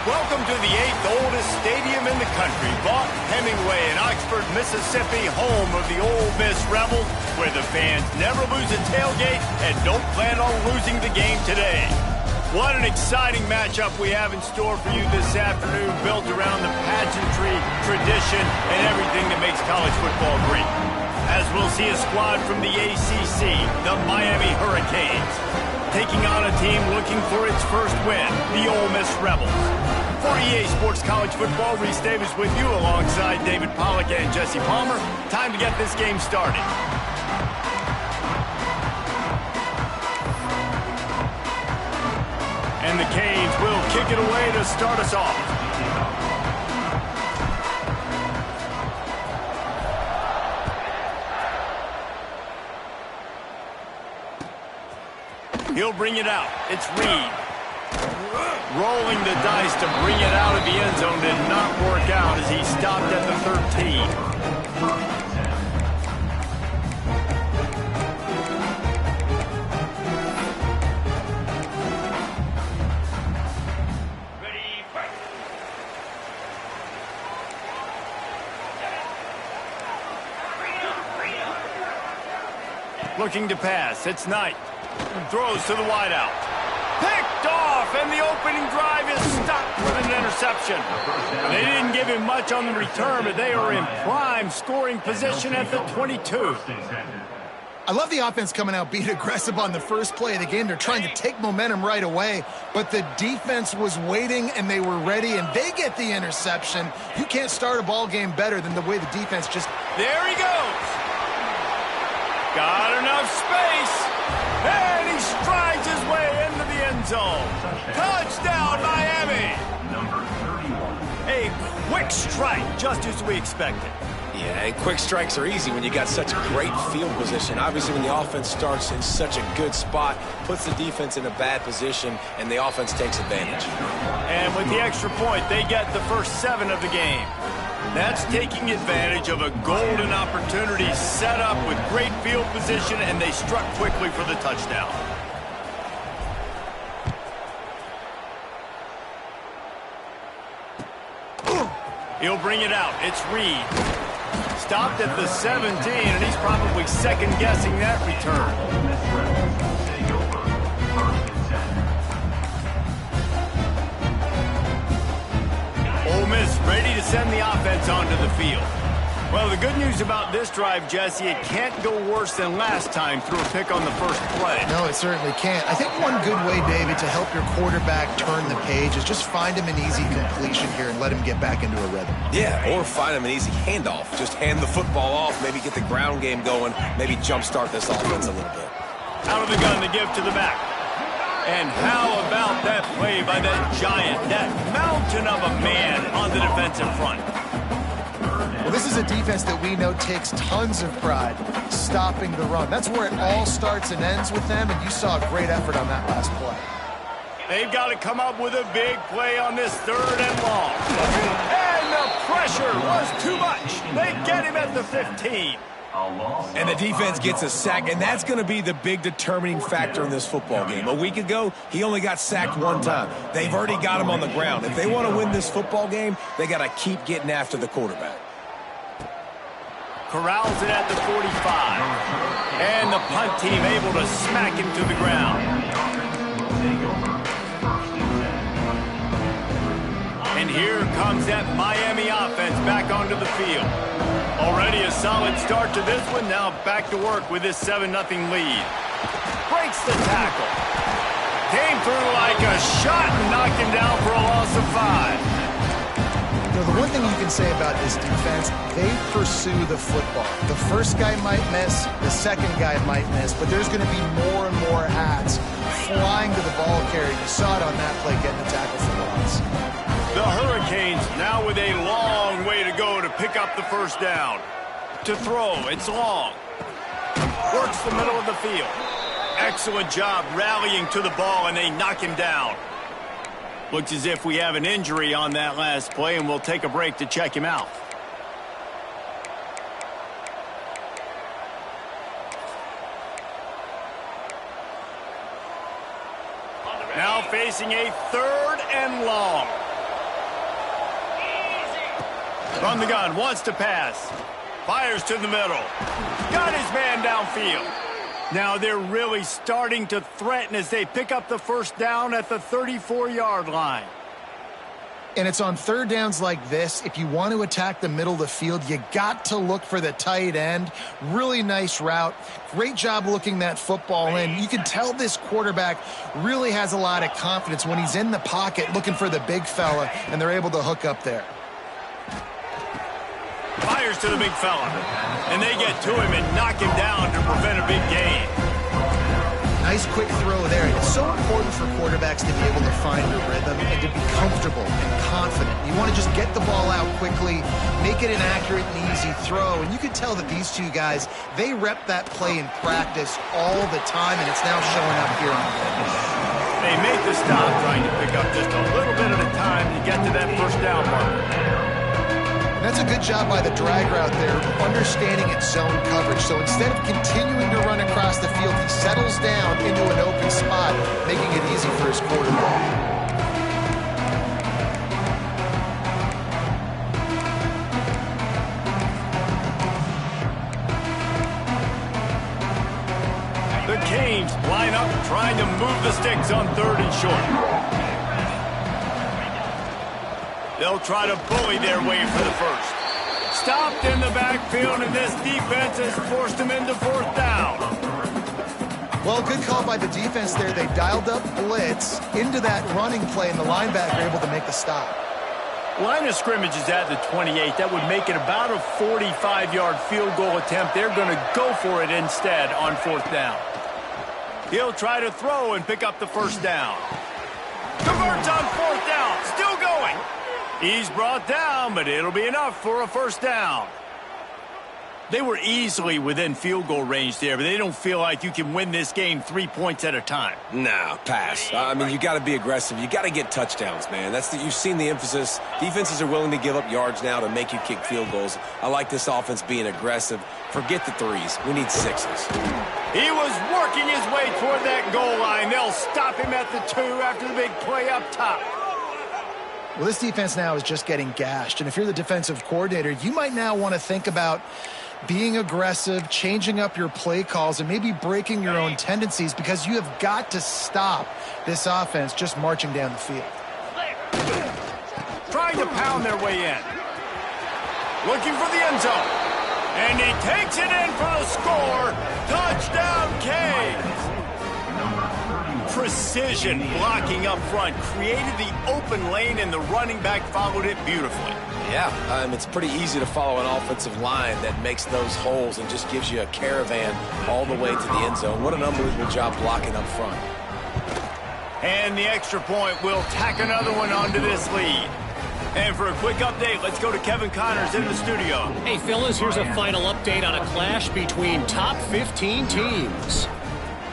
Welcome to the 8th oldest stadium in the country, Vaught Hemingway in Oxford, Mississippi, home of the Ole Miss Rebels, where the fans never lose a tailgate and don't plan on losing the game today. What an exciting matchup we have in store for you this afternoon, built around the pageantry, tradition, and everything that makes college football great. As we'll see a squad from the ACC, the Miami Hurricanes, taking on a team looking for its first win, the Ole Miss Rebels. For EA Sports College Football, Reese Davis with you alongside David Pollack and Jesse Palmer. Time to get this game started. And the Canes will kick it away to start us off. He'll bring it out. It's Reed. Rolling the dice to bring it out of the end zone did not work out as he stopped at the 13. Looking to pass. It's Knight. Throws to the wideout. Picked off, and the opening drive is stopped with an interception. They didn't give him much on the return, but they are in prime scoring position at the 22. I love the offense coming out being aggressive on the first play of the game. They're trying to take momentum right away, but the defense was waiting, and they were ready, and they get the interception. You can't start a ball game better than the way the defense just... There he goes. Got enough space. And he strides his way into the end zone. Touchdown, Miami. Number 31. A quick strike, just as we expected. Yeah, and quick strikes are easy when you got such great field position. Obviously, when the offense starts in such a good spot, puts the defense in a bad position, and the offense takes advantage. And with the extra point, they get the first 7 of the game. That's taking advantage of a golden opportunity set up with great field position, and they struck quickly for the touchdown. He'll bring it out. It's Reed. Stopped at the 17, and he's probably second-guessing that return. Ole Miss ready to send the offense onto the field. Well, the good news about this drive, Jesse, it can't go worse than last time through a pick on the first play. No, it certainly can't. I think one good way, David, to help your quarterback turn the page is just find him an easy completion here and let him get back into a rhythm. Yeah, or find him an easy handoff. Just hand the football off, maybe get the ground game going, maybe jumpstart this offense a little bit. Out of the gun to give to the back. And how about that play by that giant, that mountain of a man on the defensive front? Well, this is a defense that we know takes tons of pride stopping the run. That's where it all starts and ends with them, and you saw a great effort on that last play. They've got to come up with a big play on this 3rd and long. And the pressure was too much. They get him at the 15. And the defense gets a sack, and that's going to be the big determining factor in this football game. A week ago, he only got sacked 1 time. They've already got him on the ground. If they want to win this football game, they got to keep getting after the quarterback. Corrals it at the 45. And the punt team able to smack him to the ground. And here comes that Miami offense back onto the field. Already a solid start to this one. Now back to work with this 7-0 lead. Breaks the tackle. Came through like a shot and knocked him down for a loss of 5. You know, the one thing you can say about this defense, they pursue the football. The first guy might miss, the second guy might miss, but there's going to be more and more hats flying to the ball carrier. You saw it on that play, getting the tackle for loss. The Hurricanes now with a long way to go to pick up the first down. To throw, it's long. Works the middle of the field. Excellent job rallying to the ball, and they knock him down. Looks as if we have an injury on that last play, and we'll take a break to check him out. Now facing a 3rd and long. From the gun, wants to pass. Fires to the middle. Got his man downfield. Now they're really starting to threaten as they pick up the first down at the 34-yard line. And it's on third downs like this. If you want to attack the middle of the field, you got to look for the tight end. Really nice route. Great job looking that football in. You can tell this quarterback really has a lot of confidence when he's in the pocket looking for the big fella, and they're able to hook up there. Fires to the big fella, and they get to him and knock him down to prevent a big gain. Nice quick throw there. It's so important for quarterbacks to be able to find a rhythm and to be comfortable and confident. You want to just get the ball out quickly, make it an accurate and easy throw. And you can tell that these two guys, they rep that play in practice all the time, and it's now showing up here on the field. They make the stop, trying to pick up just a little bit at a time to get to that first down marker. That's a good job by the drag route there, understanding its zone coverage. So instead of continuing to run across the field, he settles down into an open spot, making it easy for his quarterback. The Canes line up, trying to move the sticks on third and short. They'll try to bully their way for the first. Stopped in the backfield, and this defense has forced them into fourth down. Well, good call by the defense there. They dialed up blitz into that running play, and the linebacker able to make the stop. Line of scrimmage is at the 28. That would make it about a 45-yard field goal attempt. They're going to go for it instead on fourth down. He'll try to throw and pick up the first down. Converts on fourth down. Still going. He's brought down, but it'll be enough for a first down. They were easily within field goal range there, but they don't feel like you can win this game 3 points at a time. No, pass. I mean, you got to be aggressive. You got to get touchdowns, man. You've seen the emphasis. Defenses are willing to give up yards now to make you kick field goals. I like this offense being aggressive. Forget the threes. We need sixes. He was working his way toward that goal line. They'll stop him at the 2 after the big play up top. Well, this defense now is just getting gashed. And if you're the defensive coordinator, you might now want to think about being aggressive, changing up your play calls, and maybe breaking your own tendencies, because you have got to stop this offense just marching down the field. Trying to pound their way in. Looking for the end zone. And he takes it in for the score. Touchdown, Canes. Precision blocking up front created the open lane, and the running back followed it beautifully. Yeah, it's pretty easy to follow an offensive line that makes those holes and just gives you a caravan all the way to the end zone. What an unbelievable job blocking up front. And the extra point will tack another one onto this lead. And for a quick update, let's go to Kevin Connors in the studio. Hey, fellas, here's a final update on a clash between top 15 teams.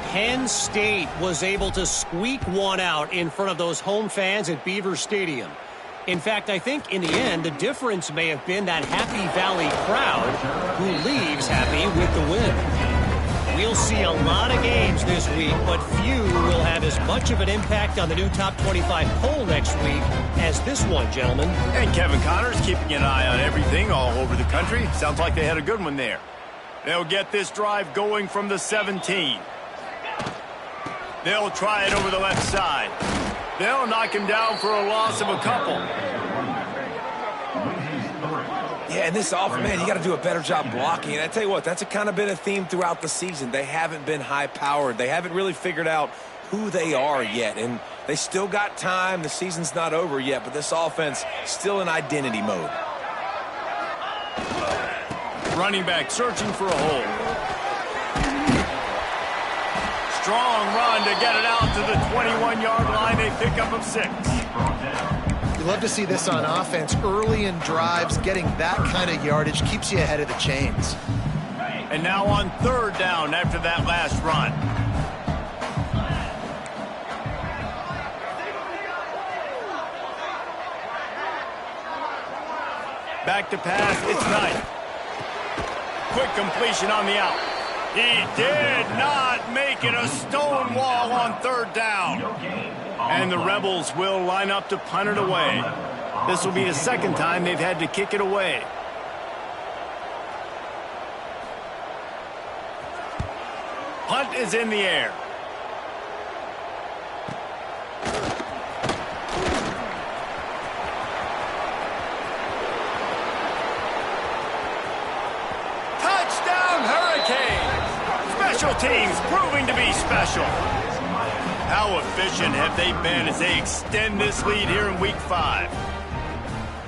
Penn State was able to squeak one out in front of those home fans at Beaver Stadium. In fact, I think in the end, the difference may have been that Happy Valley crowd who leaves happy with the win. We'll see a lot of games this week, but few will have as much of an impact on the new top 25 poll next week as this one, gentlemen. And Kevin Connors keeping an eye on everything all over the country. Sounds like they had a good one there. They'll get this drive going from the 17. They'll try it over the left side. They'll knock him down for a loss of a couple. Yeah, and this offense, man, you got to do a better job blocking. And I tell you what, that's kind of been a theme throughout the season. They haven't been high-powered. They haven't really figured out who they are yet. And they still got time. The season's not over yet, but this offense still in identity mode. Running back searching for a hole. Strong run to get it out to the 21-yard line. They pick up of 6. You love to see this on offense. Early in drives, getting that kind of yardage keeps you ahead of the chains. And now on third down after that last run. Back to pass. It's Knight. Quick completion on the out. He did not make it. A stone wall on third down. And the Rebels will line up to punt it away. This will be the second time they've had to kick it away. Punt is in the air. Touchdown, Hurricanes! Special teams proving to be special. How efficient have they been as they extend this lead here in Week 5?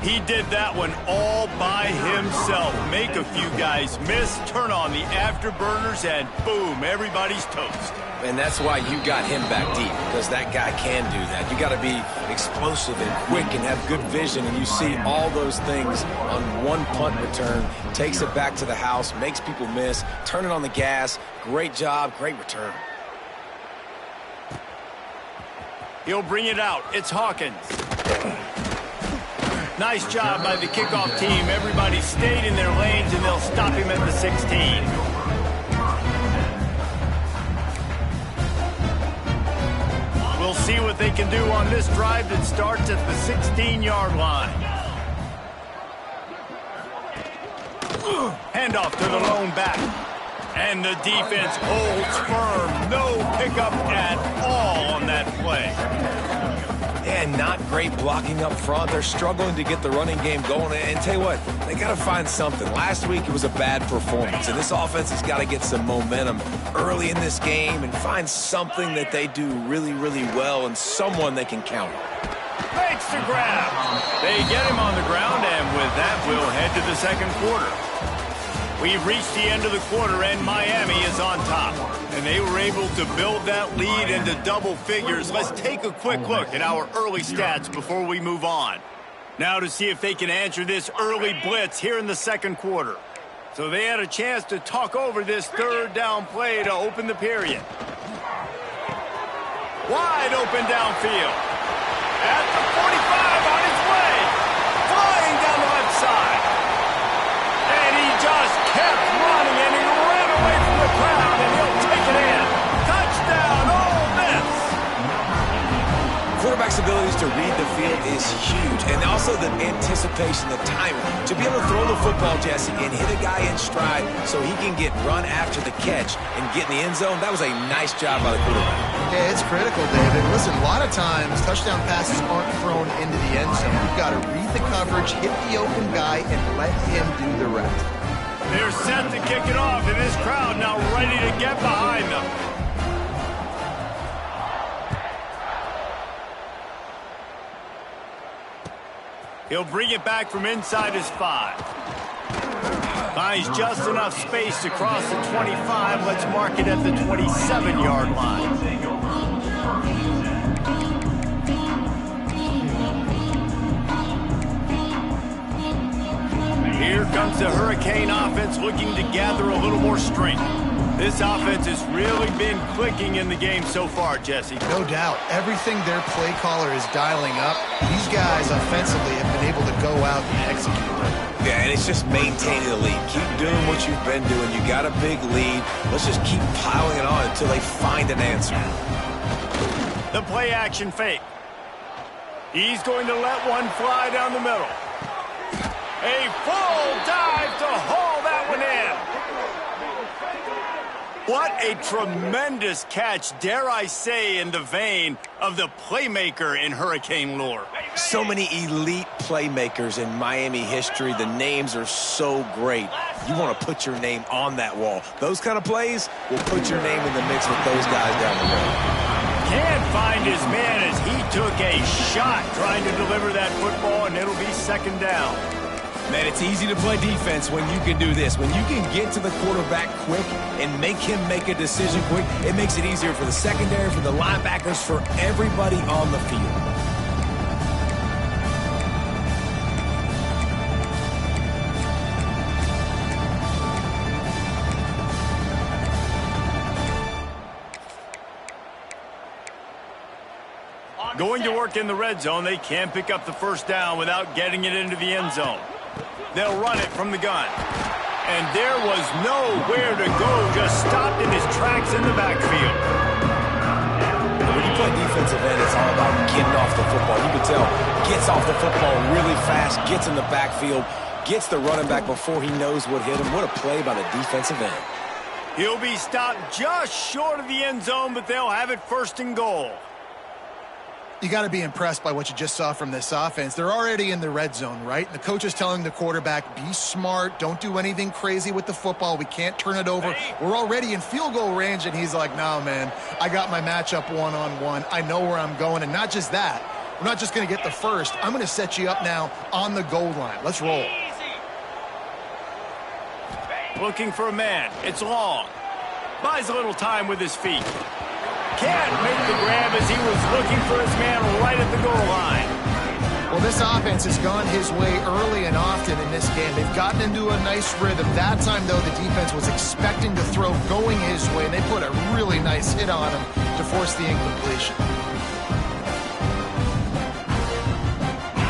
He did that one all by himself. Make a few guys miss, turn on the afterburners, and boom, everybody's toast. And that's why you got him back deep, because that guy can do that. You got to be explosive and quick and have good vision, and you see all those things on one punt return. Takes it back to the house, makes people miss, turning on the gas. Great job, great return. He'll bring it out. It's Hawkins. Nice job by the kickoff team. Everybody stayed in their lanes, and they'll stop him at the 16. We'll see what they can do on this drive that starts at the 16-yard line. Handoff to the lone back. And the defense holds firm. No pickup at all on that play. And not great blocking up front. They're struggling to get the running game going. And tell you what, they got to find something. Last week it was a bad performance, and this offense has got to get some momentum early in this game and find something that they do really, really well and someone they can count on. Makes the grab. They get him on the ground, and with that, we'll head to the second quarter. We've reached the end of the quarter, and Miami is on top. And they were able to build that lead into double figures. Let's take a quick look at our early stats before we move on. Now to see if they can answer this early blitz here in the second quarter. So they had a chance to talk over this third down play to open the period. Wide open downfield. At the 45 on his way. Flying down the left side. And he just kept running, and he ran away from the crowd, and he'll take it in. Touchdown, Ole Miss! Quarterback's abilities to read the field is huge, and also the anticipation, the timing. To be able to throw the football, Jesse, and hit a guy in stride so he can get run after the catch and get in the end zone, that was a nice job by the quarterback. Yeah, it's critical, David. Listen, a lot of times touchdown passes aren't thrown into the end zone. You've got to read the coverage, hit the open guy, and let him do the rest. They're set to kick it off, and this crowd now ready to get behind them. He'll bring it back from inside his 5. Finds just enough space to cross the 25. Let's mark it at the 27-yard line. Here comes the Hurricane offense looking to gather a little more strength. This offense has really been clicking in the game so far, Jesse. No doubt. Everything their play caller is dialing up, these guys offensively have been able to go out and execute. Yeah, and it's just maintaining the lead. Keep doing what you've been doing. You got a big lead. Let's just keep piling it on until they find an answer. The play action fake. He's going to let one fly down the middle. A full dive to haul that one in. What a tremendous catch, dare I say, in the vein of the playmaker in Hurricane lore. So many elite playmakers in Miami history. The names are so great. You want to put your name on that wall. Those kind of plays will put your name in the mix with those guys down the road. Can't find his man as he took a shot trying to deliver that football, and it'll be second down. Man, it's easy to play defense when you can do this. When you can get to the quarterback quick and make him make a decision quick, it makes it easier for the secondary, for the linebackers, for everybody on the field. Going to work in the red zone, they can't pick up the first down without getting it into the end zone. They'll run it from the gun. And there was nowhere to go, just stopped in his tracks in the backfield. When you play my defensive end, it's all about getting off the football. You can tell, gets off the football really fast, gets in the backfield, gets the running back before he knows what hit him. What a play by the defensive end. He'll be stopped just short of the end zone, but they'll have it 1st and goal. You got to be impressed by what you just saw from this offense. They're already in the red zone, right? The coach is telling the quarterback, be smart, don't do anything crazy with the football. We can't turn it over. We're already in field goal range, and he's like, no, man, I got my matchup one-on-one. I know where I'm going, and not just that. We're not just going to get the first. I'm going to set you up now on the goal line. Let's roll. Looking for a man. It's long. Buys a little time with his feet. Can't make the grab as he was looking for his man right at the goal line. Well, this offense has gone his way early and often in this game. They've gotten into a nice rhythm. That time, though, the defense was expecting to throw going his way, and they put a really nice hit on him to force the incompletion.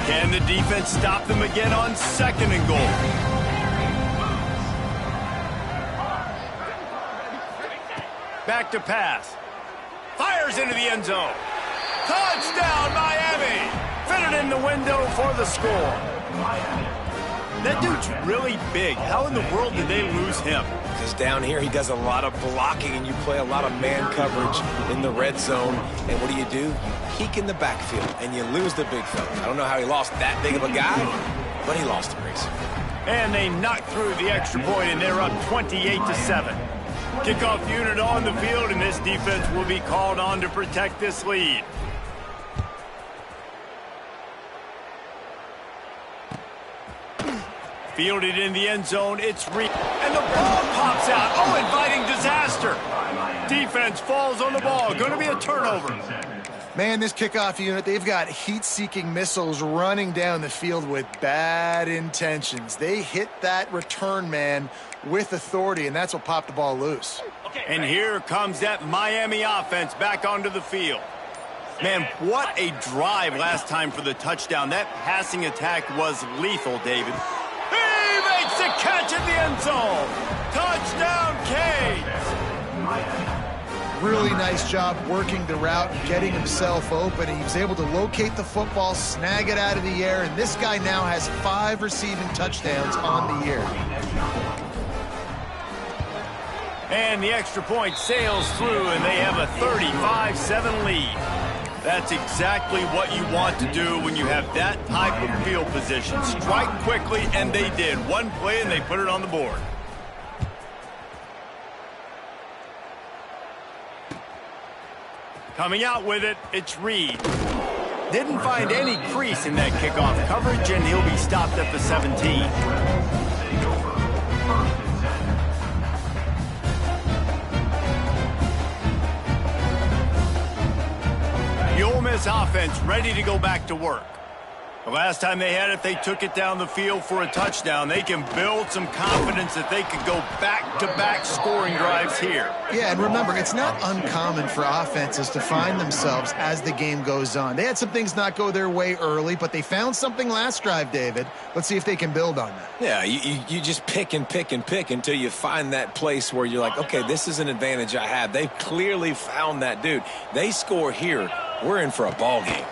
Can the defense stop them again on 2nd and goal? Back to pass. Fires into the end zone. Touchdown, Miami! Fitted in the window for the score. That dude's really big. How in the world did they lose him? Because down here he does a lot of blocking, and you play a lot of man coverage in the red zone. And what do? You peek in the backfield, and you lose the big fella. I don't know how he lost that big of a guy, but he lost the race. And they knocked through the extra point, and they're up 28-7. Kickoff unit on the field, and this defense will be called on to protect this lead. Fielded in the end zone, it's Reed. And the ball pops out. Oh, inviting disaster. Defense falls on the ball. Going to be a turnover. Man, this kickoff unit, they've got heat-seeking missiles running down the field with bad intentions. They hit that return man with authority, and that's what popped the ball loose. And here comes that Miami offense back onto the field. Man, what a drive last time for the touchdown. That passing attack was lethal, David. He makes the catch in the end zone. Touchdown, Canes. Really nice job working the route and getting himself open. He was able to locate the football, snag it out of the air, and this guy now has 5 receiving touchdowns on the year. And the extra point sails through, and they have a 35-7 lead. That's exactly what you want to do when you have that type of field position. Strike quickly, and they did. One play, and they put it on the board. Coming out with it, it's Reed. Didn't find any crease in that kickoff coverage, and he'll be stopped at the 17. The Ole Miss offense ready to go back to work. The last time they had it, they took it down the field for a touchdown. They can build some confidence that they could go back-to-back scoring drives here. Yeah, and remember, it's not uncommon for offenses to find themselves as the game goes on. They had some things not go their way early, but they found something last drive, David. Let's see if they can build on that. Yeah, you just pick and pick and pick until you find that place where you're like, okay, this is an advantage I have. They've clearly found that dude. They score here, we're in for a ball game.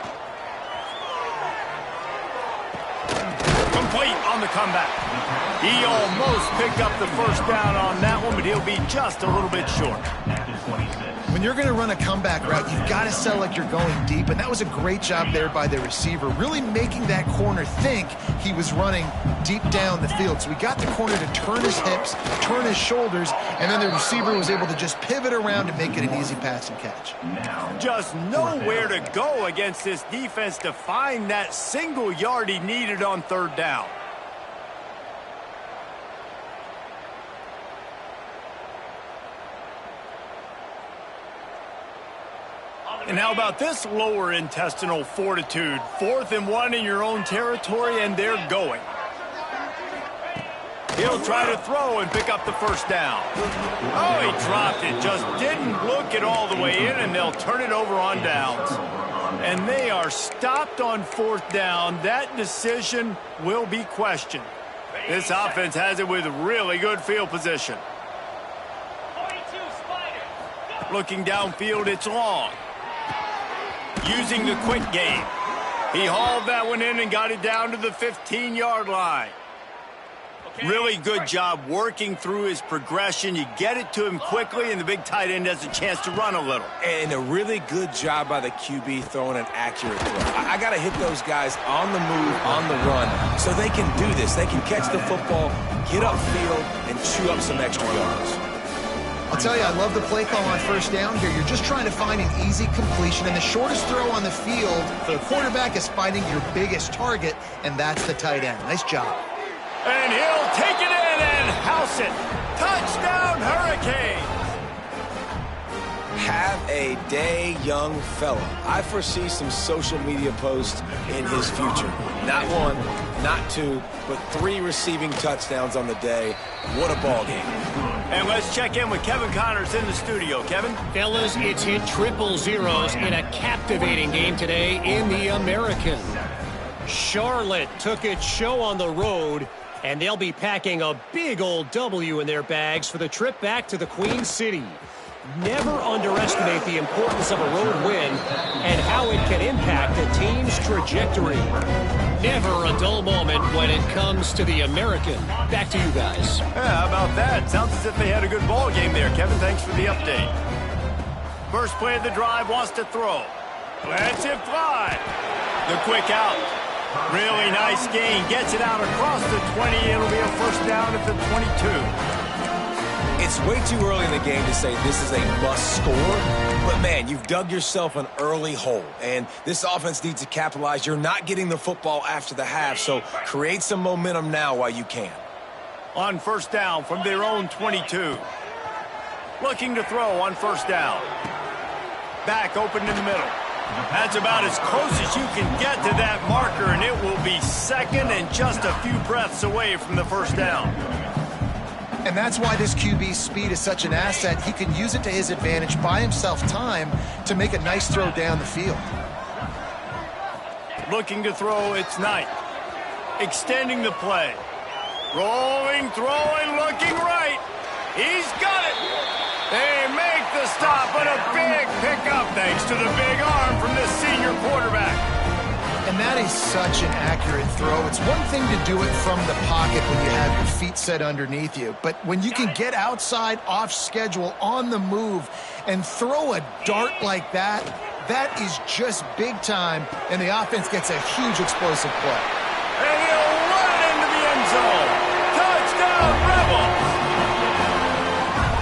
Complete on the comeback. He almost picked up the first down on that one, but he'll be just a little bit short. When you're going to run a comeback route, you've got to sell like you're going deep, and that was a great job there by the receiver, really making that corner think he was running deep down the field. So we got the corner to turn his hips, turn his shoulders, and then the receiver was able to just pivot around and make it an easy pass and catch. Just nowhere to go against this defense to find that single yard he needed on third down. And how about this lower intestinal fortitude? 4th and 1 in your own territory, and they're going. He'll try to throw and pick up the first down. Oh, he dropped it. Just didn't look it all the way in, and they'll turn it over on downs. And they are stopped on 4th down. That decision will be questioned. This offense has it with really good field position. Looking downfield, it's long. using the quick game. He hauled that one in and got it down to the 15-yard line. Really good job working through his progression. You get it to him quickly, and the big tight end has a chance to run a little. And a really good job by the QB throwing an accurate throw. I got to hit those guys on the move, on the run, so they can do this. They can catch the football, get upfield, and chew up some extra yards. I'll tell you, I love the play call on first down here. You're just trying to find an easy completion, and the shortest throw on the field for the quarterback is finding your biggest target, and that's the tight end. Nice job. And he'll take it in and house it. Touchdown, Hurricane. Have a day, young fella. I foresee some social media posts in his future. Not one, not two, but 3 receiving touchdowns on the day. What a ball game. And let's check in with Kevin Connors in the studio. Kevin? Fellas, it's hit 000 in a captivating game today in the American. Charlotte took its show on the road, and they'll be packing a big old W in their bags for the trip back to the Queen City. Never underestimate the importance of a road win and how it can impact a team's trajectory. Never a dull moment when it comes to the American. Back to you guys. Yeah, how about that? Sounds as if they had a good ball game there. Kevin, thanks for the update. First play of the drive, wants to throw. Lets it fly. The quick out. Really nice gain. Gets it out across the 20. It'll be a first down at the 22. It's way too early in the game to say this is a must score, but man, you've dug yourself an early hole, and this offense needs to capitalize. You're not getting the football after the half, so create some momentum now while you can. On first down from their own 22. Looking to throw on first down. Back open in the middle. That's about as close as you can get to that marker, and it will be second and just a few breaths away from the first down. And that's why this QB's speed is such an asset. He can use it to his advantage, buy himself time to make a nice throw down the field. Looking to throw, it's Knight. Extending the play. Rolling, throwing, looking right. He's got it. They make the stop, but a big pickup thanks to the big arm from this senior quarterback. And that is such an accurate throw. It's one thing to do it from the pocket when you have your feet set underneath you, but when you can get outside, off schedule, on the move, and throw a dart like that, that is just big time, and the offense gets a huge explosive play. And he'll run it into the end zone. Touchdown, Rebels!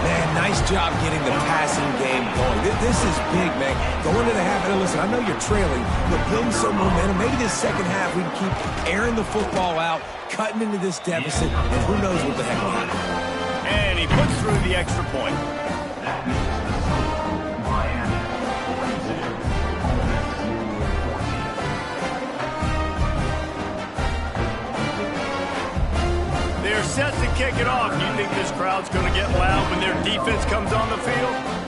Man, nice job getting the passing game going. This is big, man. Going to the half, and listen, I know you're trailing, but building some momentum. Maybe this second half we can keep airing the football out, cutting into this deficit, and who knows what the heck will happen. And he puts through the extra point. They're set to kick it off. Do you think this crowd's going to get loud when their defense comes on the field?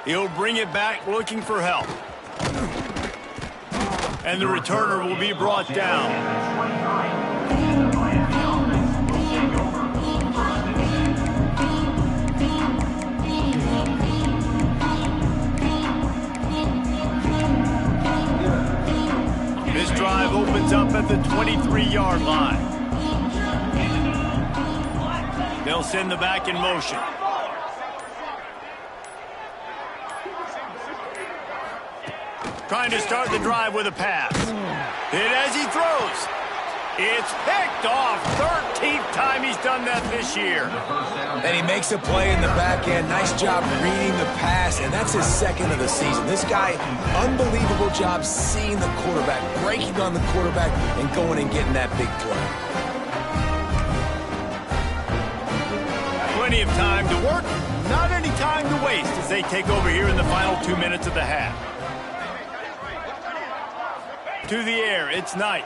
He'll bring it back looking for help. And the returner will be brought down. This drive opens up at the 23-yard line. They'll send the back in motion. Trying to start the drive with a pass. Hit as he throws. It's picked off. 13th time he's done that this year. And he makes a play in the back end. Nice job reading the pass, and that's his second of the season. This guy, unbelievable job seeing the quarterback, breaking on the quarterback, and going and getting that big play. Plenty of time to work, not any time to waste as they take over here in the final 2 minutes of the half. To the air, it's Knight.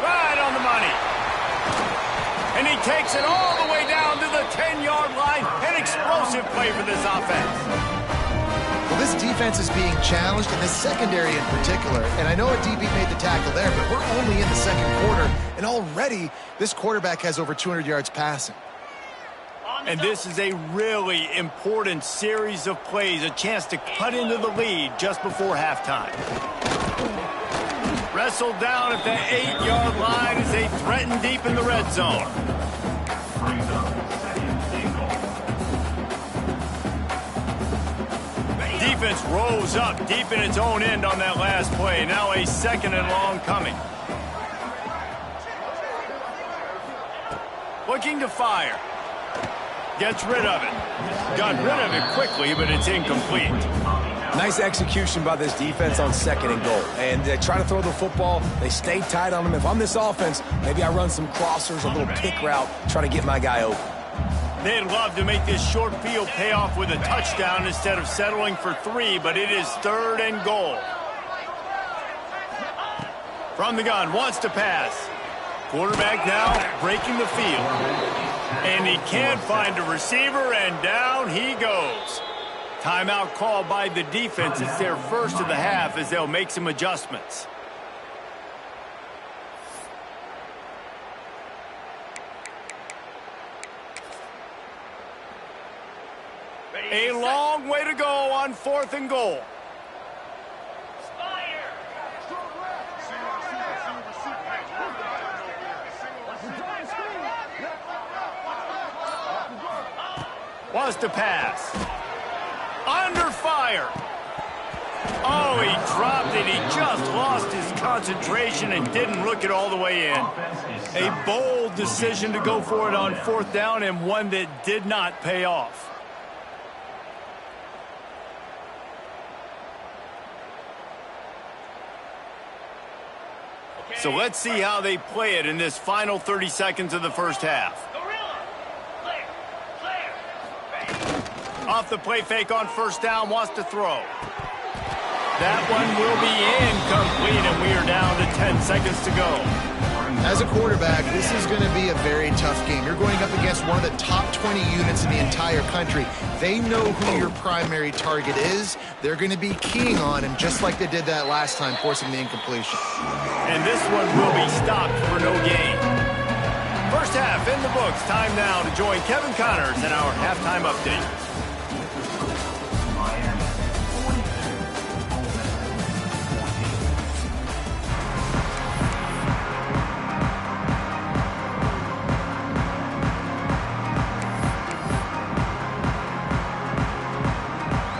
Right on the money. And he takes it all the way down to the 10-yard line. An explosive play for this offense. Well, This defense is being challenged, in the secondary in particular. And I know a DB made the tackle there, but we're only in the second quarter, and already this quarterback has over 200 yards passing. And this is a really important series of plays, a chance to cut into the lead just before halftime. Wrestled down at the 8-yard line as they threaten deep in the red zone. Defense rose up deep in its own end on that last play. Now a second and long coming. Looking to fire. Gets rid of it. Got rid of it quickly, but it's incomplete. Nice execution by this defense on second and goal. And they try to throw the football. They stay tight on them. If I'm this offense, maybe I run some crossers, a little pick route, try to get my guy open. They'd love to make this short field pay off with a touchdown instead of settling for 3, but it is third and goal. From the gun, wants to pass. Quarterback now breaking the field. And he can't find a receiver, and down he goes. Timeout called by the defense. It's their first of the half as they'll make some adjustments. A long way to go on 4th and goal. Wants to pass. Under fire. Oh, he dropped it. He just lost his concentration and didn't look it all the way in. A bold decision to go for it on 4th down, and one that did not pay off. So let's see how they play it in this final 30 seconds of the first half. Off the play fake on 1st down, wants to throw. That one will be incomplete, and we are down to 10 seconds to go. As a quarterback, this is going to be a very tough game. You're going up against one of the top 20 units in the entire country. They know who your primary target is. They're going to be keying on him, just like they did that last time, forcing the incompletion. And this one will be stopped for no gain. First half in the books. Time now to join Kevin Connors in our halftime update.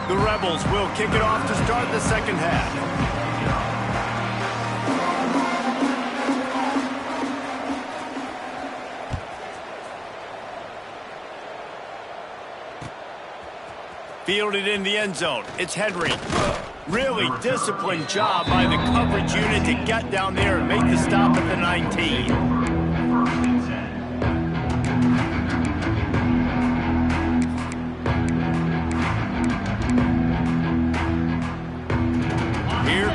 The Rebels will kick it off to start the second half. Fielded in the end zone. It's Henry. Really disciplined job by the coverage unit to get down there and make the stop at the 19.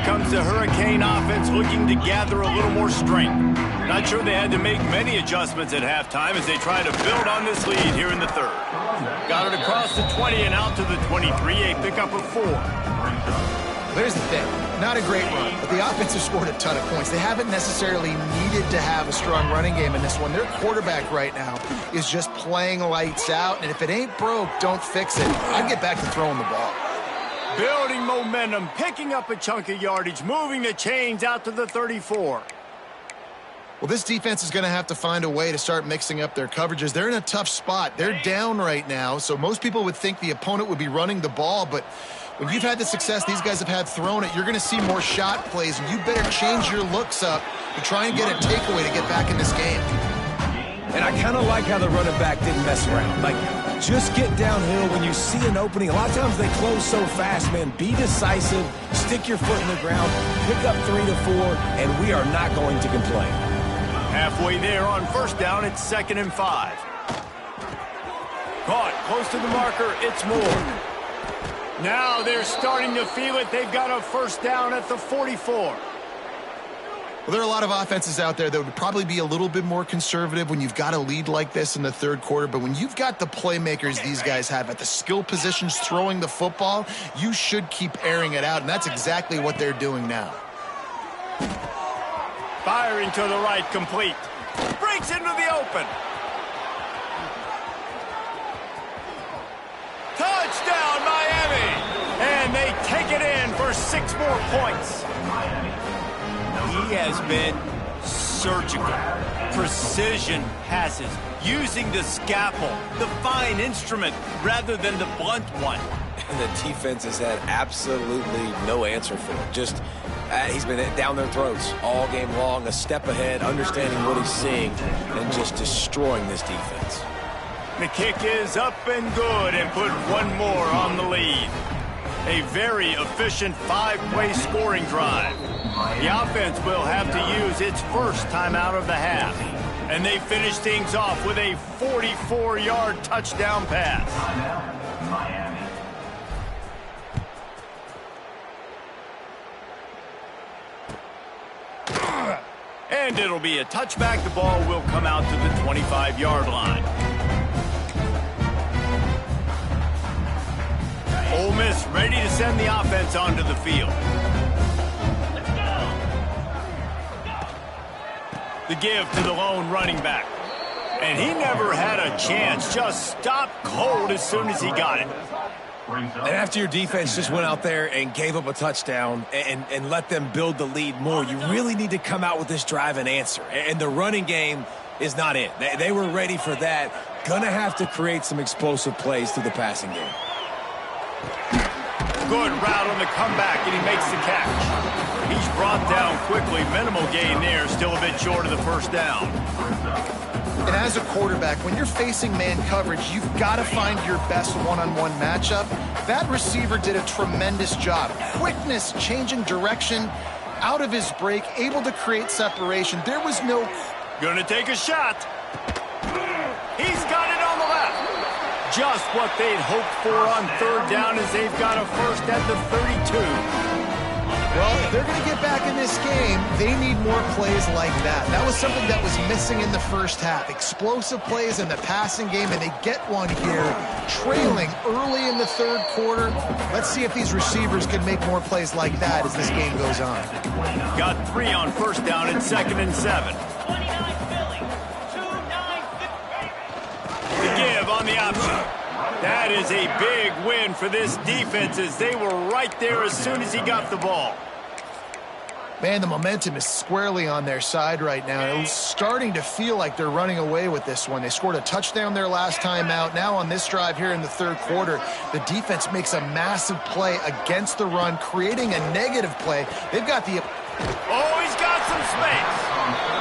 Comes the Hurricane offense looking to gather a little more strength. Not sure they had to make many adjustments at halftime as they try to build on this lead here in the third. Got it across the 20 and out to the 23, a pickup of 4. Here's the thing. Not a great run, but the offense has scored a ton of points. They haven't necessarily needed to have a strong running game in this one. Their quarterback right now is just playing lights out, and if it ain't broke, don't fix it. I'd get back to throwing the ball. Building momentum, picking up a chunk of yardage, moving the chains out to the 34. Well, this defense is going to have to find a way to start mixing up their coverages. They're in a tough spot. They're down right now, so most people would think the opponent would be running the ball, but when you've had the success these guys have had throwing it, you're going to see more shot plays, and you better change your looks up to try and get a takeaway to get back in this game. And I kind of like how the running back didn't mess around. Like, just get downhill when you see an opening. A lot of times they close so fast, man. Be decisive, stick your foot in the ground, pick up 3 to 4, and we are not going to complain. Halfway there on 1st down, it's 2nd and 5. Caught close to the marker, it's Moore. Now they're starting to feel it. They've got a 1st down at the 44. Well, there are a lot of offenses out there that would probably be a little bit more conservative when you've got a lead like this in the third quarter. But when you've got the playmakers these guys have at the skill positions throwing the football, you should keep airing it out. And that's exactly what they're doing now. Firing to the right, complete. Breaks into the open. Touchdown, Miami! And they take it in for 6 more points. He has been surgical. Precision passes, using the scalpel, the fine instrument, rather than the blunt one. And the defense has had absolutely no answer for it. Just, he's been down their throats all game long, a step ahead, understanding what he's seeing, and just destroying this defense. The kick is up and good and put one more on the lead. A very efficient 5-play scoring drive. The offense will have to use its first timeout of the half. And they finish things off with a 44-yard touchdown pass. And it'll be a touchback. The ball will come out to the 25-yard line. Ole Miss ready to send the offense onto the field. The give to the lone running back. And he never had a chance. Just stopped cold as soon as he got it. And after your defense just went out there and gave up a touchdown and let them build the lead more, you really need to come out with this drive and answer. And the running game is not it. They were ready for that. Gonna have to create some explosive plays through the passing game. Good route on the comeback, and he makes the catch. He's brought down quickly. Minimal gain there, still a bit short of the first down. And as a quarterback, when you're facing man coverage, you've got to find your best one-on-one matchup. That receiver did a tremendous job. Quickness, changing direction, out of his break, able to create separation. There was no... Gonna take a shot. He's got it on the left. Just what they'd hoped for on third down as they've got a first at the 32. Well, if they're going to get back in this game, they need more plays like that. That was something that was missing in the first half. Explosive plays in the passing game, and they get one here, trailing early in the third quarter. Let's see if these receivers can make more plays like that as this game goes on. Got 3 on first down and 2nd and 7. The give on the option. That is a big win for this defense as they were right there as soon as he got the ball. Man, the momentum is squarely on their side right now. It's starting to feel like they're running away with this one. They scored a touchdown their last time out. Now on this drive here in the third quarter, the defense makes a massive play against the run, creating a negative play. They've got the... Oh, he's got some space.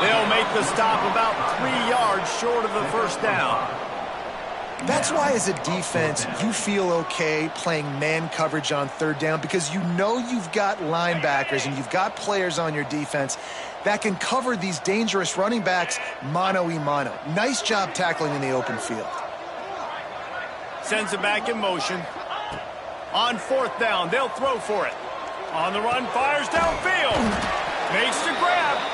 They'll make the stop about 3 yards short of the first down. That's why as a defense, you feel okay playing man coverage on third down because you know you've got linebackers and you've got players on your defense that can cover these dangerous running backs mano-a-mano. Nice job tackling in the open field. Sends it back in motion. On fourth down, they'll throw for it. On the run, fires downfield. Makes the grab.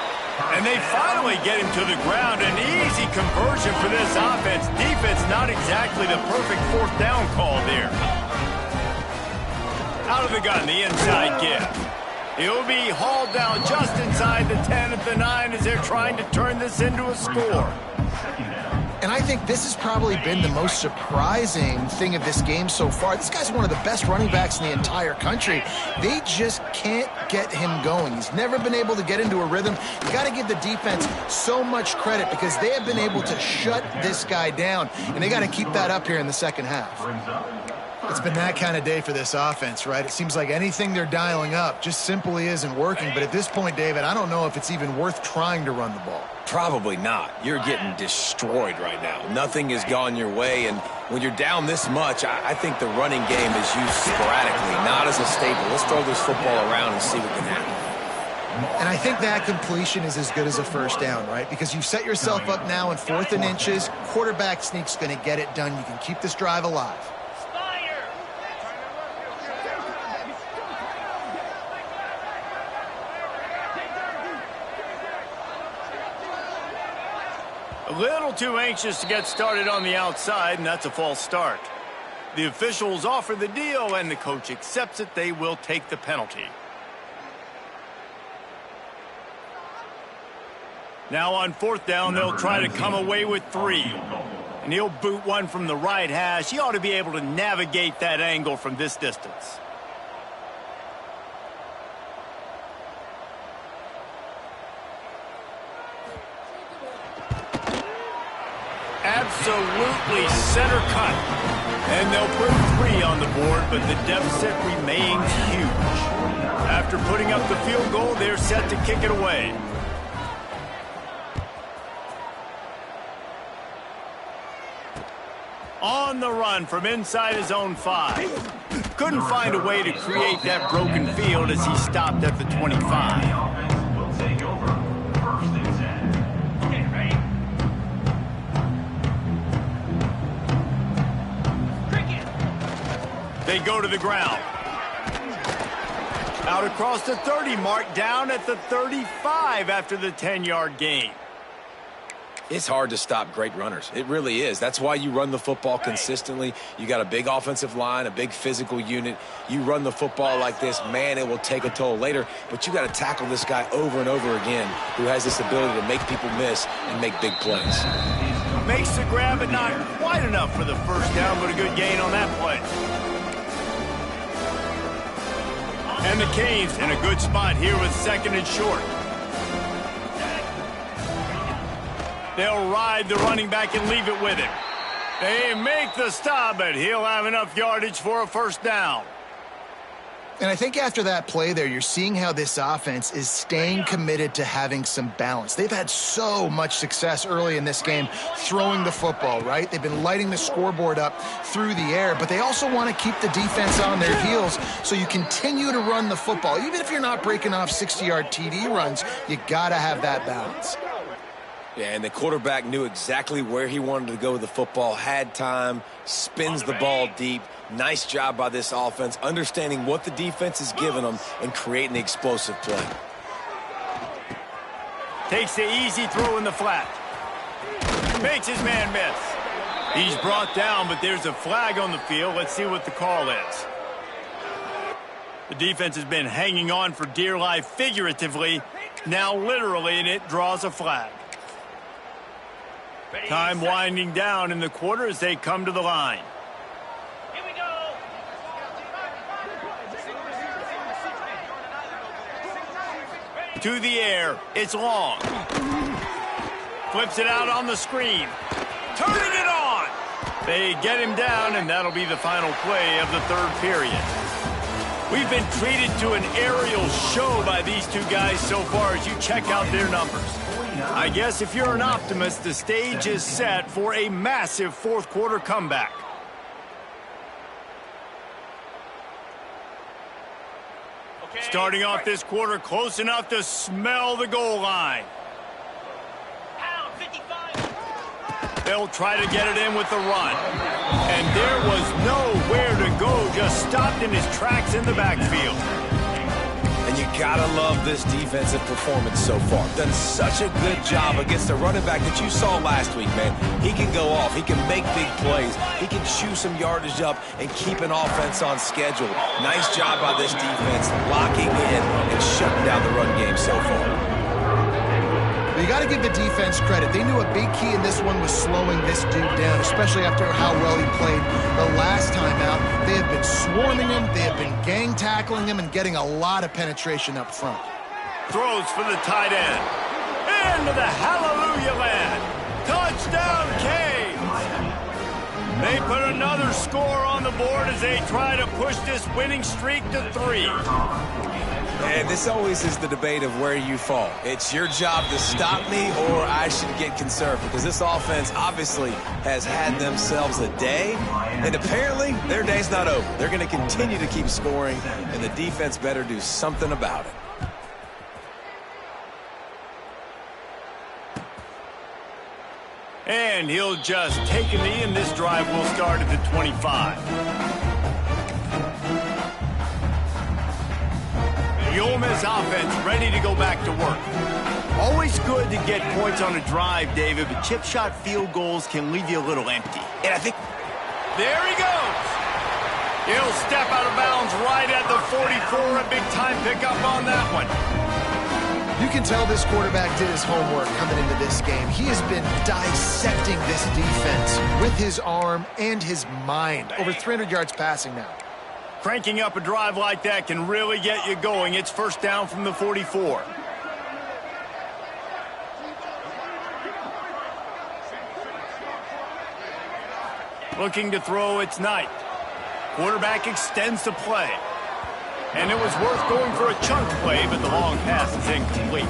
And they finally get him to the ground. An easy conversion for this offense. Defense not exactly the perfect fourth down call there. Out of the gun, the inside give. He'll be hauled down just inside the 10 at the 9 as they're trying to turn this into a score. And I think this has probably been the most surprising thing of this game so far. This guy's one of the best running backs in the entire country. They just can't get him going. He's never been able to get into a rhythm. You got to give the defense so much credit because they have been able to shut this guy down, and they got to keep that up here in the second half. It's been that kind of day for this offense, right? It seems like anything they're dialing up just simply isn't working. But at this point, David, I don't know if it's even worth trying to run the ball. Probably not. You're getting destroyed right now. Nothing has gone your way, and when you're down this much, I think the running game is used sporadically, not as a staple. Let's throw this football around and see what can happen. And I think that completion is as good as a first down, right? Because you've set yourself up now in 4th and inches. Quarterback sneak's going to get it done. You can keep this drive alive. A little too anxious to get started on the outside, and that's a false start. The officials offer the deal, and the coach accepts it. They will take the penalty. Now on 4th down, they'll try to come away with 3. And he'll boot one from the right hash. He ought to be able to navigate that angle from this distance. Absolutely center cut. And they'll put 3 on the board, but the deficit remains huge. After putting up the field goal, they're set to kick it away. On the run from inside his own 5. Couldn't find a way to create that broken field as he stopped at the 25. They go to the ground. Out across the 30 mark, down at the 35 after the 10-yard gain. It's hard to stop great runners. It really is. That's why you run the football consistently. You got a big offensive line, a big physical unit. You run the football like this, man, it will take a toll later. But you got to tackle this guy over and over again who has this ability to make people miss and make big plays. Makes the grab, but not quite enough for the first down, but a good gain on that play. And the Canes in a good spot here with 2nd and short. They'll ride the running back and leave it with him. They make the stop, but he'll have enough yardage for a first down. And I think after that play there, you're seeing how this offense is staying committed to having some balance. They've had so much success early in this game throwing the football, right? They've been lighting the scoreboard up through the air, but they also want to keep the defense on their heels so you continue to run the football. Even if you're not breaking off 60-yard TD runs, you got to have that balance. Yeah, and the quarterback knew exactly where he wanted to go with the football, had time, spins the ball deep. Nice job by this offense, understanding what the defense is giving them and creating the explosive play. Takes the easy throw in the flat. Makes his man miss. He's brought down, but there's a flag on the field. Let's see what the call is. The defense has been hanging on for dear life figuratively, now literally, and it draws a flag. Time winding down in the quarter as they come to the line. Here we go. To the air. It's long. Flips it out on the screen. Turning it on. They get him down, and that'll be the final play of the 3rd period. We've been treated to an aerial show by these two guys so far as you check out their numbers. I guess if you're an optimist, the stage is set for a massive 4th quarter comeback. Starting off this quarter close enough to smell the goal line. They'll try to get it in with the run. And there was nowhere to go, just stopped in his tracks in the backfield. And you gotta love this defensive performance so far. Done such a good job against the running back that you saw last week, man. He can go off. He can make big plays. He can chew some yardage up and keep an offense on schedule. Nice job by this defense locking in and shutting down the run game so far. You got to give the defense credit. They knew a big key in this one was slowing this dude down, especially after how well he played the last time out. They have been swarming him, they have been gang tackling him, and getting a lot of penetration up front. Throws for the tight end. Into the hallelujah land. Touchdown, Canes. They put another score on the board as they try to push this winning streak to 3. And this always is the debate of where you fall. It's your job to stop me or I should get conservative, because this offense obviously has had themselves a day, and apparently their day's not over. They're going to continue to keep scoring, and the defense better do something about it. And he'll just take a knee, and this drive will start at the 25. The Ole Miss offense ready to go back to work. Always good good to get points on a drive, David, but chip shot field goals can leave you a little empty. And I think... There he goes. He'll step out of bounds right at the 44. A big-time pickup on that one. You can tell this quarterback did his homework coming into this game. He has been dissecting this defense with his arm and his mind. Over 300 yards passing now. Cranking up a drive like that can really get you going. It's first down from the 44. Looking to throw, it's Knight. Quarterback extends the play. And it was worth going for a chunk play, but the long pass is incomplete.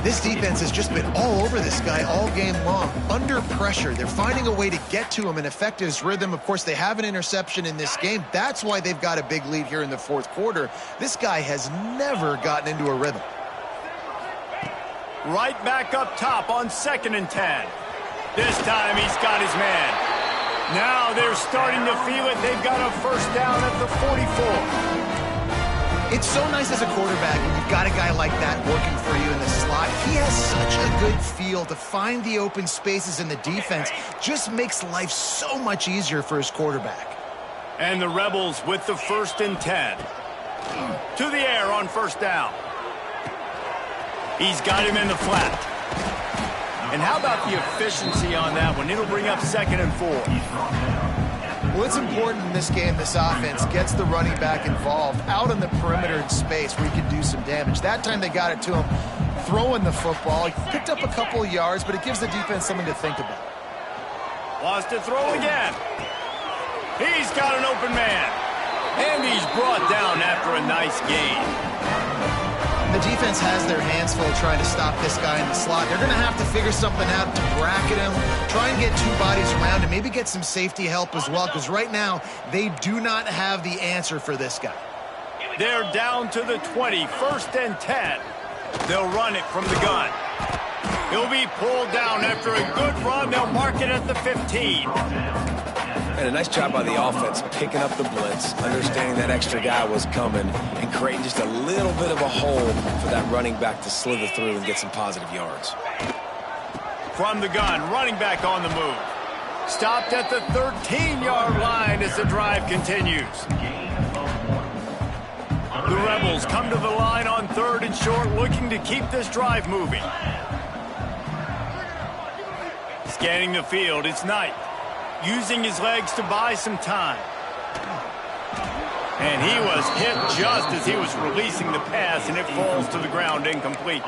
This defense has just been all over this guy all game long. Under pressure, they're finding a way to get to him and affect his rhythm. Of course, they have an interception in this game. That's why they've got a big lead here in the fourth quarter. This guy has never gotten into a rhythm. Right back up top on 2nd and 10. This time he's got his man. Now they're starting to feel it. They've got a first down at the 44. It's so nice as a quarterback when you've got a guy like that working for you in the slot. He has such a good feel to find the open spaces in the defense. Just makes life so much easier for his quarterback. And the Rebels with the 1st and 10. To the air on first down. He's got him in the flat. And how about the efficiency on that one? It'll bring up 2nd and 4. Well, it's important in this game, this offense gets the running back involved out on the perimeter in space where he can do some damage. That time they got it to him throwing the football. He picked up a couple of yards, but it gives the defense something to think about. Wants to throw again. He's got an open man. And he's brought down after a nice gain. The defense has their hands full trying to stop this guy in the slot. They're going to have to figure something out to bracket him, try and get two bodies around him, maybe get some safety help as well, because right now they do not have the answer for this guy. They're down to the 20, 1st and 10. They'll run it from the gun. He'll be pulled down after a good run. They'll mark it at the 15. And a nice job by the offense picking up the blitz, understanding that extra guy was coming, and creating just a little bit of a hole for that running back to slither through and get some positive yards. From the gun, running back on the move. Stopped at the 13-yard line as the drive continues. The Rebels come to the line on 3rd and short, looking to keep this drive moving. Scanning the field, it's Knight. Using his legs to buy some time. And he was hit just as he was releasing the pass, and it falls to the ground incomplete.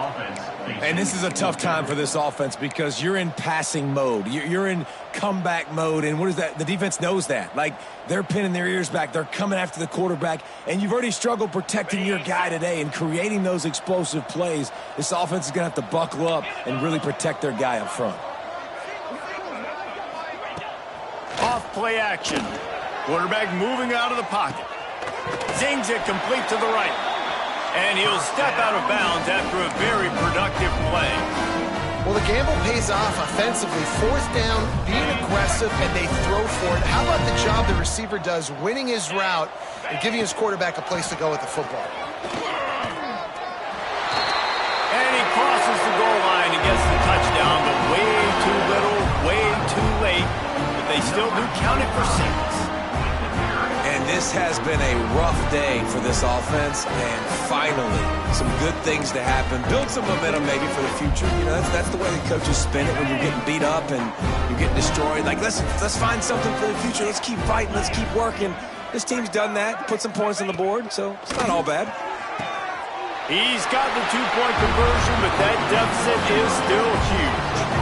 And this is a tough time for this offense because you're in passing mode. You're in comeback mode, and what is that? The defense knows that. Like, they're pinning their ears back. They're coming after the quarterback, and you've already struggled protecting your guy today and creating those explosive plays. This offense is going to have to buckle up and really protect their guy up front. Off play action. Quarterback moving out of the pocket. Zings it complete to the right. And he'll step out of bounds after a very productive play. Well, the gamble pays off offensively. 4th down, being aggressive, and they throw for it. How about the job the receiver does winning his route and giving his quarterback a place to go with the football? And he crosses the goal line and gets the touchdown, but way too little, way too late. They still do count it for 6. And this has been a rough day for this offense, and finally, some good things to happen. Build some momentum maybe for the future. You know, that's the way the coaches spin it when you're getting beat up and you're getting destroyed. Like, let's find something for the future. Let's keep fighting. Let's keep working. This team's done that, put some points on the board, so it's not all bad. He's got the 2-point conversion, but that deficit is still huge.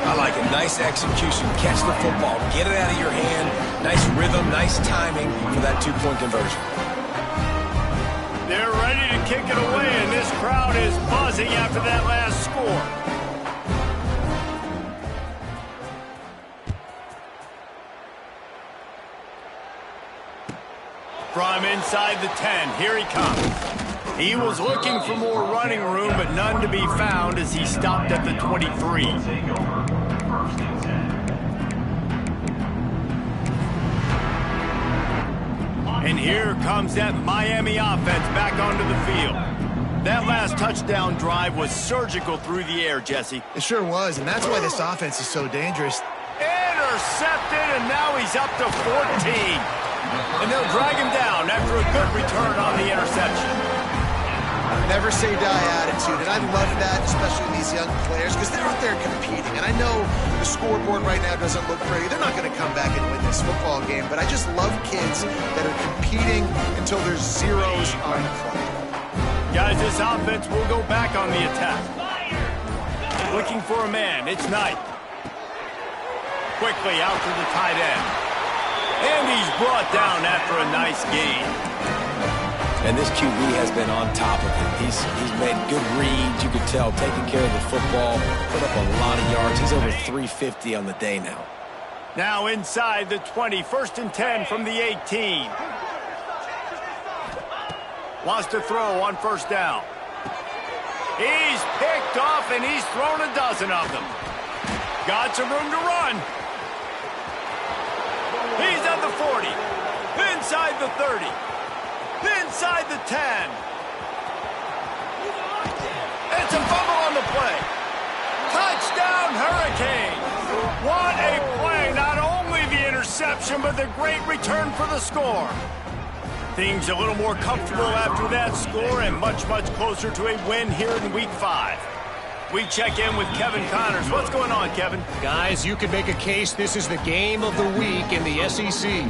I like it. Nice execution. Catch the football. Get it out of your hand. Nice rhythm, nice timing for that 2-point conversion. They're ready to kick it away, and this crowd is buzzing after that last score. From inside the 10, here he comes. He was looking for more running room, but none to be found as he stopped at the 23. And here comes that Miami offense back onto the field. That last touchdown drive was surgical through the air, Jesse. It sure was, and that's why this offense is so dangerous. Intercepted, and now he's up to 14. And they'll drag him down after a good return on the interception. Never say die attitude, and I love that, especially these young players, because they're out there competing. And I know the scoreboard right now doesn't look pretty. They're not going to come back and win this football game, but I just love kids that are competing until there's zeros on the clock. Guys, this offense will go back on the attack. Looking for a man, it's Knight. Quickly out to the tight end. And he's brought down after a nice gain. And this QB has been on top of it. He's made good reads, you could tell, taking care of the football, put up a lot of yards. He's over 350 on the day now. Now inside the 20, 1st and 10 from the 18. Wants to throw on 1st down. He's picked off, and he's thrown a dozen of them. Got some room to run. He's at the 40. Inside the 30. Inside the 10. It's a fumble on the play. Touchdown, Hurricanes. What a play. Not only the interception, but the great return for the score. Things a little more comfortable after that score and much, much closer to a win here in Week 5. We check in with Kevin Connors. What's going on, Kevin? Guys, you can make a case this is the game of the week in the SEC.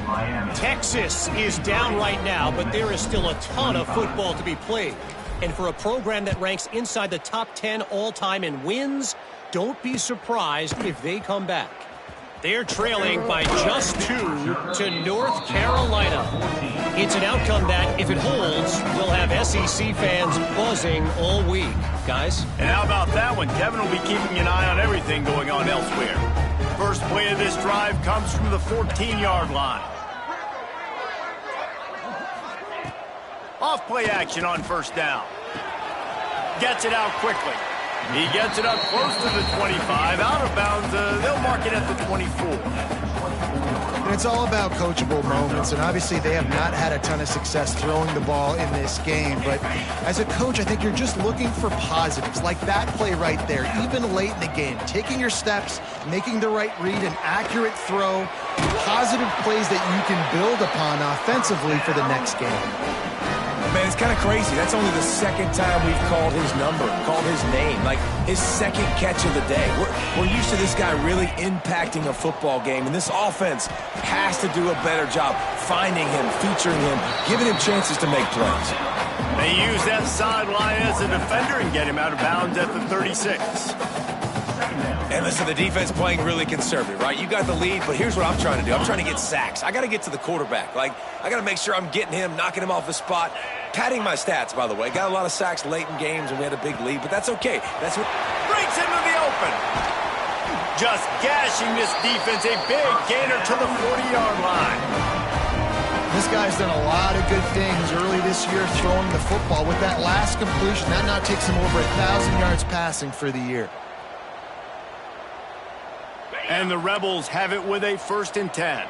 Texas is down right now, but there is still a ton of football to be played. And for a program that ranks inside the top 10 all-time in wins, don't be surprised if they come back. They're trailing by just 2 to North Carolina. It's an outcome that, if it holds, will have SEC fans buzzing all week. Guys? And how about that one? Kevin will be keeping an eye on everything going on elsewhere. First play of this drive comes from the 14-yard line. Off play action on 1st down. Gets it out quickly. He gets it up close to the 25. Out of bounds, they'll mark it at the 24. And it's all about coachable moments, and obviously they have not had a ton of success throwing the ball in this game. But as a coach, I think you're just looking for positives, like that play right there, even late in the game. Taking your steps, making the right read, an accurate throw, positive plays that you can build upon offensively for the next game. Man, it's kind of crazy. That's only the 2nd time we've called his number, called his name, like his 2nd catch of the day. We're used to this guy really impacting a football game, and this offense has to do a better job finding him, featuring him, giving him chances to make plays. They use that sideline as a defender and get him out of bounds at the 36. And listen, the defense playing really conservative, right? You got the lead, but here's what I'm trying to do. I'm trying to get sacks. I got to get to the quarterback. Like, I got to make sure I'm getting him, knocking him off the spot. Padding my stats, by the way. Got a lot of sacks late in games, and we had a big lead, but that's okay. That's what breaks into the open. Just gashing this defense. A big gainer to the 40-yard line. This guy's done a lot of good things early this year throwing the football. With that last completion, that now takes him over 1,000 yards passing for the year. And the Rebels have it with a 1st and 10.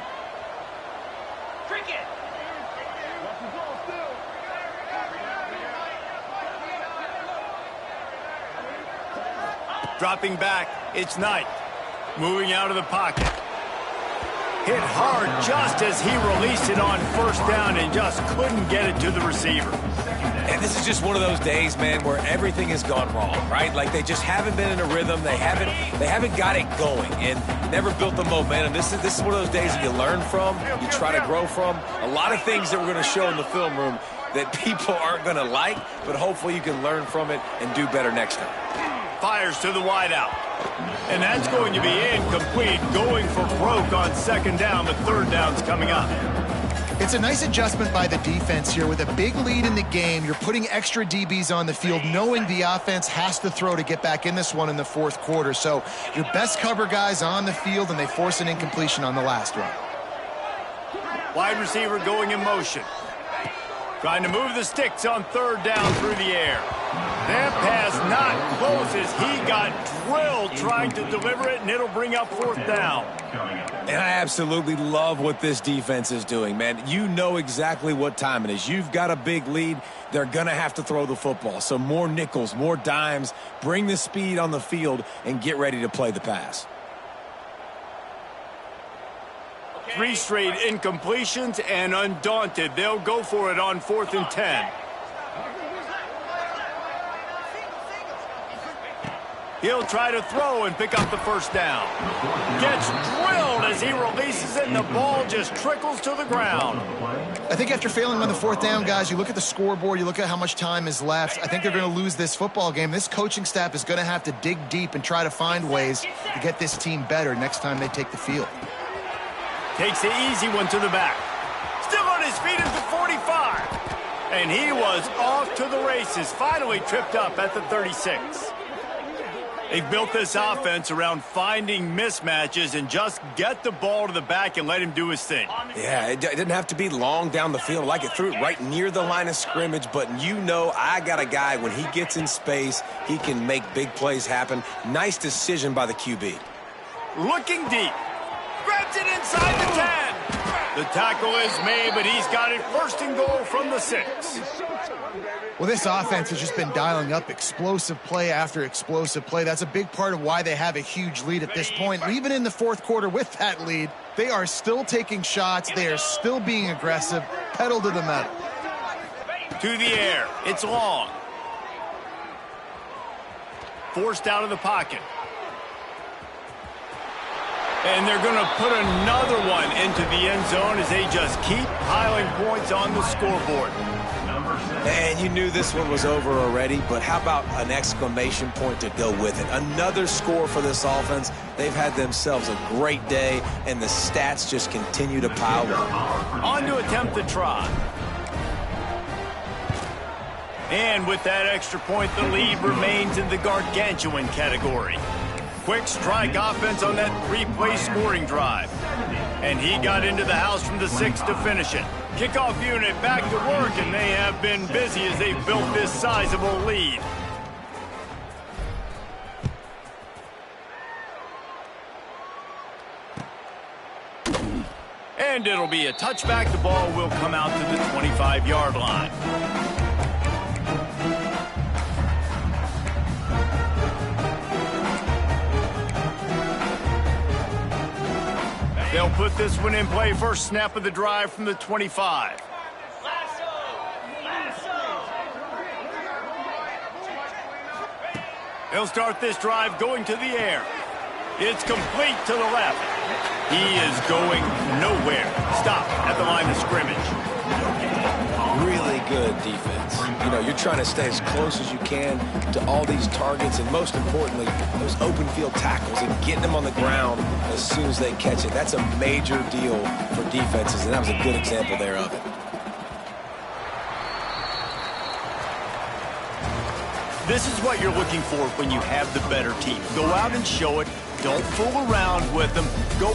Dropping back, it's Knight. Moving out of the pocket. Hit hard just as he released it on 1st down and just couldn't get it to the receiver. And this is just one of those days, man, where everything has gone wrong, right? Like they just haven't been in a rhythm. They haven't got it going and never built the momentum. This is one of those days that you learn from, you try to grow from. A lot of things that we're going to show in the film room that people aren't going to like, but hopefully you can learn from it and do better next time. Fires to the wideout. And that's going to be incomplete. Going for broke on 2nd down, but 3rd down's coming up. It's a nice adjustment by the defense here. With a big lead in the game, you're putting extra DBs on the field, knowing the offense has to throw to get back in this one in the 4th quarter. So your best cover guys on the field, and they force an incompletion on the last one. Wide receiver going in motion. Trying to move the sticks on 3rd down through the air. That pass not close as he got drilled trying to deliver it, and it'll bring up 4th down. And I absolutely love what this defense is doing, man. You know exactly what time it is. You've got a big lead. They're going to have to throw the football. So more nickels, more dimes, bring the speed on the field, and get ready to play the pass. 3 straight incompletions, and undaunted, they'll go for it on 4th and 10. He'll try to throw and pick up the 1st down. Gets drilled as he releases it, and the ball just trickles to the ground. I think after failing on the 4th down, guys, you look at the scoreboard, you look at how much time is left. I think they're going to lose this football game. This coaching staff is going to have to dig deep and try to find ways to get this team better next time they take the field. Takes the easy one to the back. Still on his feet at the 45. And he was off to the races, finally tripped up at the 36. They've built this offense around finding mismatches and just get the ball to the back and let him do his thing. Yeah, it didn't have to be long down the field. Like it threw it right near the line of scrimmage, but you know I got a guy, when he gets in space, he can make big plays happen. Nice decision by the QB. Looking deep. Grabs it inside the 10. The tackle is made, but he's got it 1st and goal from the 6. Well, this offense has just been dialing up explosive play after explosive play. That's a big part of why they have a huge lead at this point. And even in the 4th quarter with that lead, they are still taking shots. They are still being aggressive, pedal to the metal. To the air. It's long. Forced out of the pocket. And they're going to put another one into the end zone as they just keep piling points on the scoreboard. And you knew this one was over already, but how about an exclamation point to go with it? Another score for this offense. They've had themselves a great day, and the stats just continue to pile up. On to attempt the try. And with that extra point, the lead remains in the gargantuan category. Quick strike offense on that 3-play scoring drive. And he got into the house from the 6 to finish it. Kickoff unit back to work, and they have been busy as they've built this sizable lead. And it'll be a touchback. The ball will come out to the 25-yard line. They'll put this one in play. 1st snap of the drive from the 25. They'll start this drive going to the air. It's complete to the left. He is going nowhere. Stop at the line of scrimmage. Really good defense. You know, you're trying to stay as close as you can to all these targets, and most importantly, those open field tackles and getting them on the ground as soon as they catch it. That's a major deal for defenses, and that was a good example there of it. This is what you're looking for when you have the better team. Go out and show it. Don't fool around with them. Go.